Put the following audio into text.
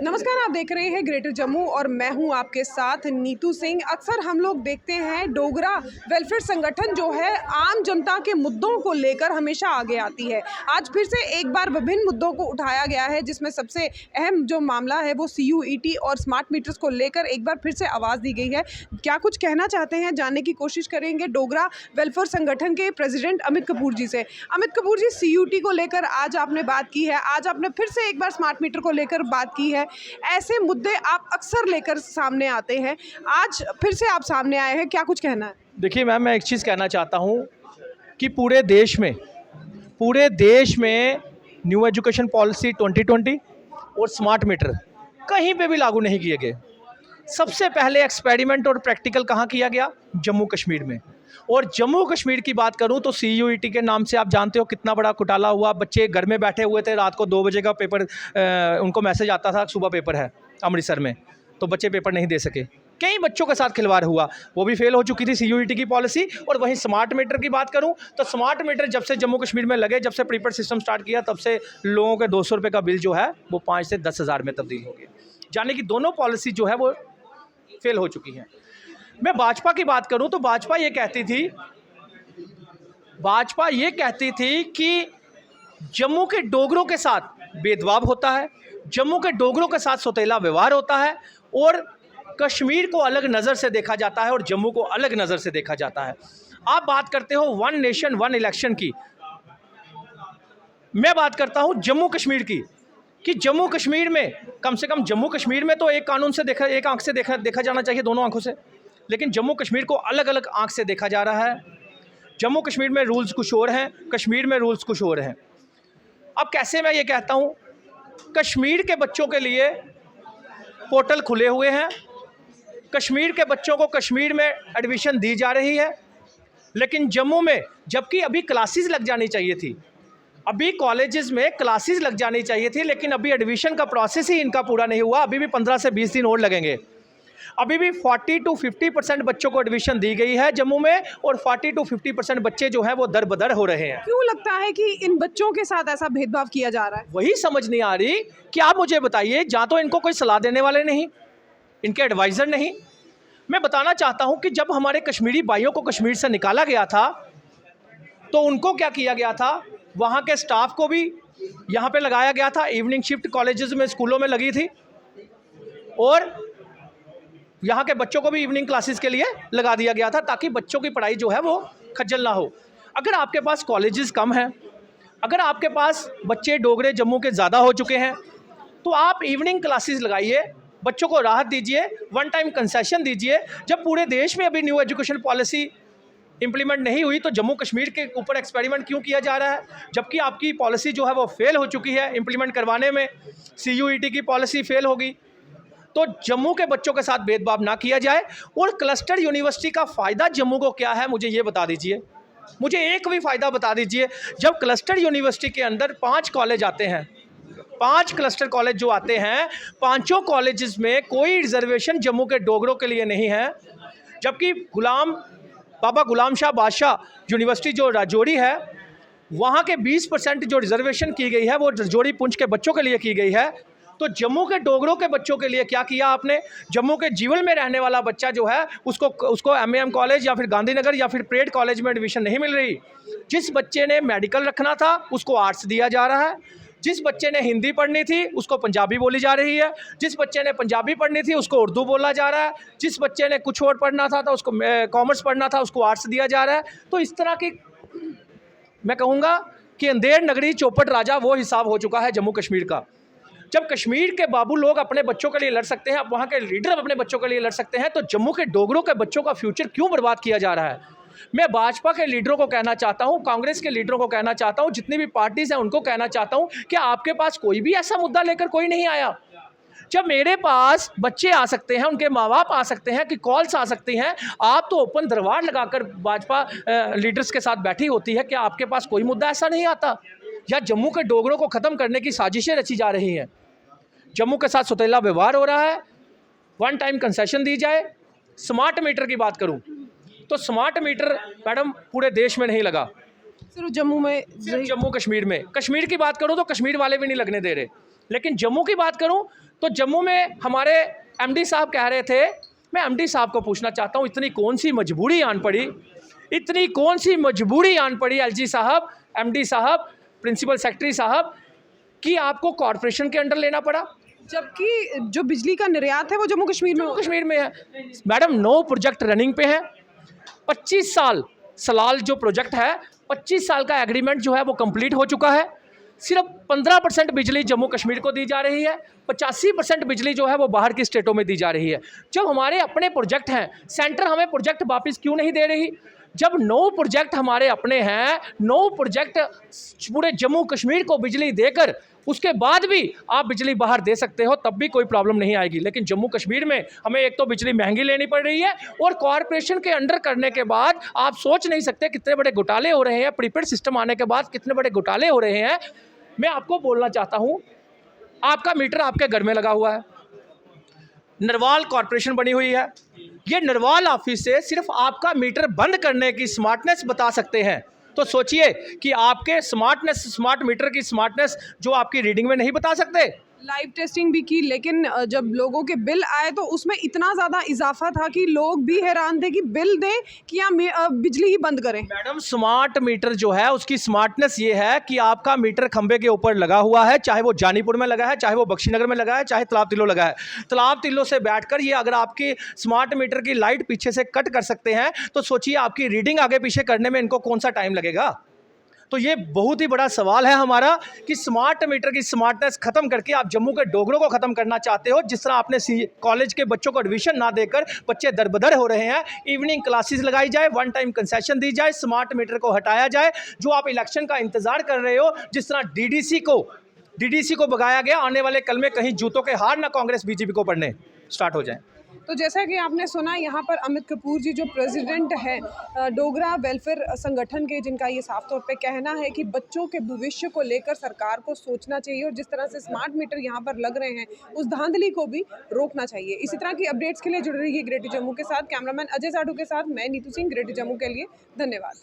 नमस्कार, आप देख रहे हैं ग्रेटर जम्मू और मैं हूं आपके साथ नीतू सिंह। अक्सर हम लोग देखते हैं डोगरा वेलफेयर संगठन जो है आम जनता के मुद्दों को लेकर हमेशा आगे आती है। आज फिर से एक बार विभिन्न मुद्दों को उठाया गया है, जिसमें सबसे अहम जो मामला है वो CUET और स्मार्ट मीटर्स को लेकर एक बार फिर से आवाज़ दी गई है। क्या कुछ कहना चाहते हैं, जानने की कोशिश करेंगे डोगरा वेलफेयर संगठन के प्रेसिडेंट अमित कपूर जी से। अमित कपूर जी, CUET को लेकर आज आपने बात की है, आज आपने फिर से एक बार स्मार्ट मीटर को लेकर बात की है। ऐसे मुद्दे आप अक्सर लेकर सामने आते हैं, आज फिर से आप सामने आए हैं, क्या कुछ कहना है? देखिए मैम, मैं एक चीज़ कहना चाहता हूँ कि पूरे देश में न्यू एजुकेशन पॉलिसी 2020 और स्मार्ट मीटर कहीं पे भी लागू नहीं किए गए। सबसे पहले एक्सपेरिमेंट और प्रैक्टिकल कहाँ किया गया? जम्मू कश्मीर में। और जम्मू कश्मीर की बात करूं तो CUET के नाम से आप जानते हो कितना बड़ा घोटाला हुआ। बच्चे घर में बैठे हुए थे, रात को 2 बजे का पेपर उनको मैसेज आता था सुबह पेपर है अमृतसर में, तो बच्चे पेपर नहीं दे सके। कई बच्चों के साथ खिलवाड़ हुआ, वो भी फेल हो चुकी थी CUET की पॉलिसी। और वहीं स्मार्ट मीटर की बात करूं तो स्मार्ट मीटर जब से जम्मू कश्मीर में लगे, जब से प्रीपेड सिस्टम स्टार्ट किया, तब से लोगों के 200 रुपये का बिल जो है वो 5 से 10 हज़ार में तब्दील हो गया। यानी कि दोनों पॉलिसी जो है वो फेल हो चुकी हैं। मैं भाजपा की बात करूं तो भाजपा ये कहती थी कि जम्मू के डोगरों के साथ भेदभाव होता है, जम्मू के डोगरों के साथ सौतेला व्यवहार होता है और कश्मीर को अलग नज़र से देखा जाता है और जम्मू को अलग नज़र से देखा जाता है। आप बात करते हो 1 नेशन 1 इलेक्शन की, मैं बात करता हूं जम्मू कश्मीर की, कि जम्मू कश्मीर में कम से कम जम्मू कश्मीर में तो एक कानून से एक आंख से देखा जाना चाहिए, दोनों आंखों से, लेकिन जम्मू कश्मीर को अलग अलग आंख से देखा जा रहा है। जम्मू कश्मीर में रूल्स कुछ और हैं, कश्मीर में रूल्स कुछ और हैं। अब कैसे मैं ये कहता हूँ, कश्मीर के बच्चों के लिए पोर्टल खुले हुए हैं, कश्मीर के बच्चों को कश्मीर में एडमिशन दी जा रही है, लेकिन जम्मू में जबकि अभी क्लासेस लग जानी चाहिए थी, अभी कॉलेजेस में क्लासेस लग जानी चाहिए थी, लेकिन अभी एडमिशन का प्रोसेस ही इनका पूरा नहीं हुआ। अभी भी 15 से 20 दिन और लगेंगे। अभी भी 40 to 50% बच्चों को एडमिशन दी गई है जम्मू में, और 40 to 50% बच्चे जो हैं वो दर बदर हो रहे हैं। क्यों लगता है कि इन बच्चों के साथ ऐसा भेदभाव किया जा रहा है? वही समझ नहीं आ रही कि आप मुझे बताइए, जहाँ तो इनको कोई सलाह देने वाले नहीं, इनके एडवाइज़र नहीं। मैं बताना चाहता हूँ कि जब हमारे कश्मीरी भाइयों को कश्मीर से निकाला गया था तो उनको क्या किया गया था, वहाँ के स्टाफ को भी यहाँ पे लगाया गया था। इवनिंग शिफ्ट कॉलेजेस में, स्कूलों में लगी थी, और यहाँ के बच्चों को भी इवनिंग क्लासेस के लिए लगा दिया गया था, ताकि बच्चों की पढ़ाई जो है वो खज्जल ना हो। अगर आपके पास कॉलेजेस कम हैं, अगर आपके पास बच्चे डोगरे जम्मू के ज़्यादा हो चुके हैं, तो आप इवनिंग क्लासेस लगाइए, बच्चों को राहत दीजिए, 1 टाइम कंसेशन दीजिए। जब पूरे देश में अभी न्यू एजुकेशन पॉलिसी इंप्लीमेंट नहीं हुई तो जम्मू कश्मीर के ऊपर एक्सपेरिमेंट क्यों किया जा रहा है, जबकि आपकी पॉलिसी जो है वो फेल हो चुकी है इंप्लीमेंट करवाने में। CUET की पॉलिसी फेल होगी, तो जम्मू के बच्चों के साथ भेदभाव ना किया जाए। और क्लस्टर यूनिवर्सिटी का फ़ायदा जम्मू को क्या है, मुझे ये बता दीजिए, मुझे एक भी फ़ायदा बता दीजिए। जब क्लस्टर यूनिवर्सिटी के अंदर 5 कॉलेज आते हैं, 5 क्लस्टर कॉलेज जो आते हैं, 5 कॉलेजेस में कोई रिजर्वेशन जम्मू के डोगरों के लिए नहीं है, जबकि बाबा गुलाम शाह बादशाह यूनिवर्सिटी जो राजौरी है, वहाँ के 20% जो रिजर्वेशन की गई है वो राजौरी पुंछ के बच्चों के लिए की गई है। तो जम्मू के डोगरों के बच्चों के लिए क्या किया आपने? जम्मू के जीवल में रहने वाला बच्चा जो है उसको MAM कॉलेज या फिर गांधीनगर या फिर परेड कॉलेज में एडमिशन नहीं मिल रही। जिस बच्चे ने मेडिकल रखना था उसको आर्ट्स दिया जा रहा है, जिस बच्चे ने हिंदी पढ़नी थी उसको पंजाबी बोली जा रही है, जिस बच्चे ने पंजाबी पढ़नी थी उसको उर्दू बोला जा रहा है, जिस बच्चे ने कुछ और पढ़ना था उसको कॉमर्स पढ़ना था उसको आर्ट्स दिया जा रहा है। तो इस तरह की, मैं कहूँगा कि अंधेर नगरी चौपट राजा वो हिसाब हो चुका है जम्मू कश्मीर का। जब कश्मीर के बाबू लोग अपने बच्चों के लिए लड़ सकते हैं, अब वहाँ के लीडर अपने बच्चों के लिए लड़ सकते हैं, तो जम्मू के डोगरों के बच्चों का फ्यूचर क्यों बर्बाद किया जा रहा है? मैं भाजपा के लीडरों को कहना चाहता हूं, कांग्रेस के लीडरों को कहना चाहता हूं, जितनी भी पार्टीज हैं उनको कहना चाहता हूं कि आपके पास कोई भी ऐसा मुद्दा लेकर कोई नहीं आया। जब मेरे पास बच्चे आ सकते हैं, उनके माँ बाप आ सकते हैं, कि कॉल्स आ सकती हैं, आप तो ओपन दरबार लगाकर भाजपा लीडर्स के साथ बैठी होती है, कि आपके पास कोई मुद्दा ऐसा नहीं आता? या जम्मू के डोगरों को ख़त्म करने की साजिशें रची जा रही हैं? जम्मू के साथ सौतेला व्यवहार हो रहा है, 1 टाइम कंसेशन दी जाए। स्मार्ट मीटर की बात करूं तो स्मार्ट मीटर मैडम पूरे देश में नहीं लगा, सिर्फ जम्मू में, सिर्फ जम्मू कश्मीर में। कश्मीर की बात करूं तो कश्मीर वाले भी नहीं लगने दे रहे, लेकिन जम्मू की बात करूं तो जम्मू में हमारे एमडी साहब कह रहे थे, मैं एमडी साहब को पूछना चाहता हूँ, इतनी कौन सी मजबूरी आन पड़ी, इतनी कौन सी मजबूरी आन पड़ी एलजी साहब, एमडी साहब, प्रिंसिपल सेक्रेटरी साहब, कि आपको कॉरपोरेशन के अंडर लेना पड़ा, जबकि जो बिजली का निर्यात है वो जम्मू कश्मीर में है। मैडम 9 प्रोजेक्ट रनिंग पे हैं, 25 साल सलाल जो प्रोजेक्ट है, 25 साल का एग्रीमेंट जो है वो कंप्लीट हो चुका है। सिर्फ 15% बिजली जम्मू कश्मीर को दी जा रही है, 85% बिजली जो है वो बाहर की स्टेटों में दी जा रही है। जब हमारे अपने प्रोजेक्ट हैं, सेंटर हमें प्रोजेक्ट वापस क्यों नहीं दे रही? जब 9 प्रोजेक्ट हमारे अपने हैं, 9 प्रोजेक्ट पूरे जम्मू कश्मीर को बिजली देकर उसके बाद भी आप बिजली बाहर दे सकते हो, तब भी कोई प्रॉब्लम नहीं आएगी। लेकिन जम्मू कश्मीर में हमें एक तो बिजली महंगी लेनी पड़ रही है, और कॉरपोरेशन के अंडर करने के बाद आप सोच नहीं सकते कितने बड़े घोटाले हो रहे हैं। प्रीपेड सिस्टम आने के बाद कितने बड़े घोटाले हो रहे हैं। मैं आपको बोलना चाहता हूं, आपका मीटर आपके घर में लगा हुआ है, नरवाल कॉरपोरेशन बनी हुई है, ये नरवाल ऑफिस से सिर्फ आपका मीटर बंद करने की स्मार्टनेस बता सकते हैं। तो सोचिए कि आपके स्मार्ट मीटर की स्मार्टनेस जो आपकी रीडिंग में नहीं बता सकते। लाइव टेस्टिंग भी की, लेकिन जब लोगों के बिल आए तो उसमें इतना ज़्यादा इजाफा था कि लोग भी हैरान थे कि बिल दें कि या बिजली ही बंद करें। मैडम स्मार्ट मीटर जो है उसकी स्मार्टनेस ये है कि आपका मीटर खंबे के ऊपर लगा हुआ है, चाहे वो जानीपुर में लगा है, चाहे वो बख्शीनगर में लगा है, चाहे तालाब तिल्लो लगा है। तालाब तिल्लो से बैठकर ये अगर आपकी स्मार्ट मीटर की लाइट पीछे से कट कर सकते हैं, तो सोचिए आपकी रीडिंग आगे पीछे करने में इनको कौन सा टाइम लगेगा। तो ये बहुत ही बड़ा सवाल है हमारा कि स्मार्ट मीटर की स्मार्टनेस खत्म करके आप जम्मू के डोगरों को खत्म करना चाहते हो। जिस तरह आपने कॉलेज के बच्चों को एडमिशन ना देकर बच्चे दरबदर हो रहे हैं, इवनिंग क्लासेस लगाई जाए, 1 टाइम कंसेशन दी जाए, स्मार्ट मीटर को हटाया जाए। जो आप इलेक्शन का इंतजार कर रहे हो, जिस तरह डीडीसी को भगाया गया, आने वाले कल में कहीं जूतों के हार ना कांग्रेस बीजेपी को पड़ने स्टार्ट हो जाए। तो जैसा कि आपने सुना, यहाँ पर अमित कपूर जी जो प्रेसिडेंट हैं डोगरा वेलफेयर संगठन के, जिनका ये साफ तौर पे कहना है कि बच्चों के भविष्य को लेकर सरकार को सोचना चाहिए और जिस तरह से स्मार्ट मीटर यहाँ पर लग रहे हैं उस धांधली को भी रोकना चाहिए। इसी तरह की अपडेट्स के लिए जुड़ रही है ग्रेटर जम्मू के साथ कैमरामैन अजय साधु के साथ मैं नीतू सिंह, ग्रेटर जम्मू के लिए धन्यवाद।